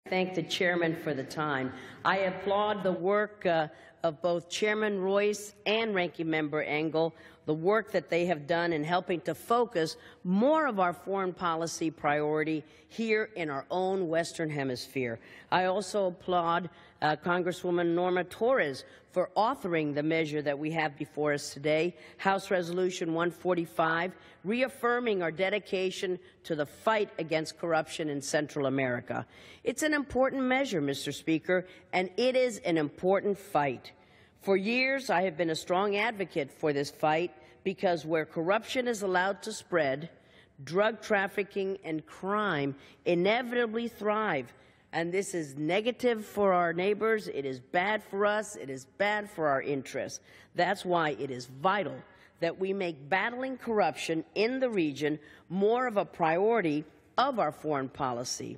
Thank the chairman for the time. I applaud the work of both Chairman Royce and Ranking Member Engel, the work that they have done in helping to focus more of our foreign policy priority here in our own Western Hemisphere. I also applaud Congresswoman Norma Torres for authoring the measure that we have before us today, House Resolution 145, reaffirming our dedication to the fight against corruption in Central America. It's an important measure, Mr. Speaker, and it is an important fight. For years, I have been a strong advocate for this fight because where corruption is allowed to spread, drug trafficking and crime inevitably thrive. And this is negative for our neighbors, it is bad for us, it is bad for our interests. That's why it is vital that we make battling corruption in the region more of a priority of our foreign policy.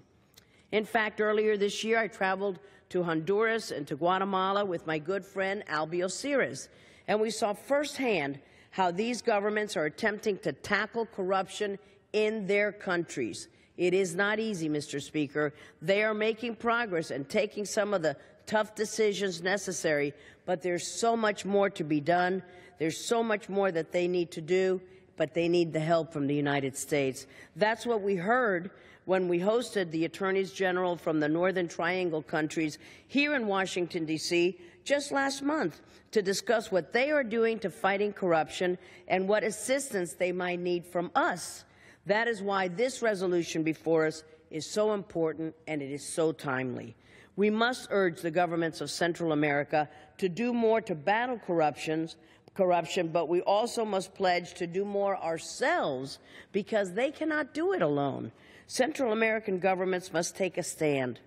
In fact, earlier this year, I traveled to Honduras and to Guatemala with my good friend Albio Ceres, and we saw firsthand how these governments are attempting to tackle corruption in their countries. It is not easy, Mr. Speaker. They are making progress and taking some of the tough decisions necessary, but there's so much more to be done. There's so much more that they need to do, but they need the help from the United States. That's what we heard when we hosted the Attorneys General from the Northern Triangle countries here in Washington, D.C., just last month to discuss what they are doing to fighting corruption and what assistance they might need from us. That is why this resolution before us is so important and it is so timely. We must urge the governments of Central America to do more to battle corruption, but we also must pledge to do more ourselves because they cannot do it alone. Central American governments must take a stand,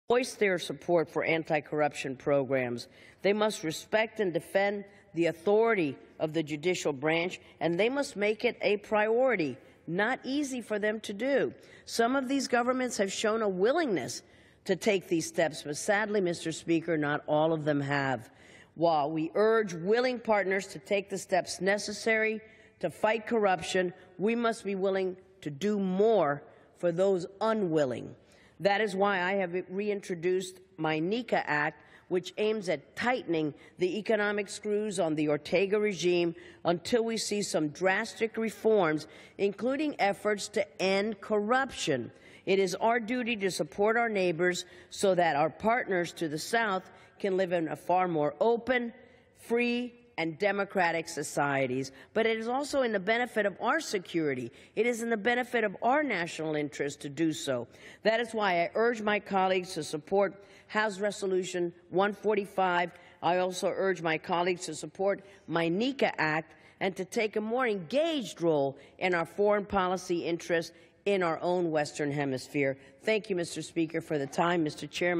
voice their support for anti-corruption programs. They must respect and defend the authority of the judicial branch, and they must make it a priority. Not easy for them to do. Some of these governments have shown a willingness to take these steps, but sadly, Mr. Speaker, not all of them have. While we urge willing partners to take the steps necessary to fight corruption, we must be willing to do more for those unwilling. That is why I have reintroduced my NICA Act, which aims at tightening the economic screws on the Ortega regime until we see some drastic reforms, including efforts to end corruption. It is our duty to support our neighbors so that our partners to the south can live in a far more open, free, and democratic societies. But it is also in the benefit of our security. It is in the benefit of our national interest to do so. That is why I urge my colleagues to support House Resolution 145. I also urge my colleagues to support my NICA Act and to take a more engaged role in our foreign policy interests in our own Western Hemisphere. Thank you, Mr. Speaker, for the time. Mr. Chairman.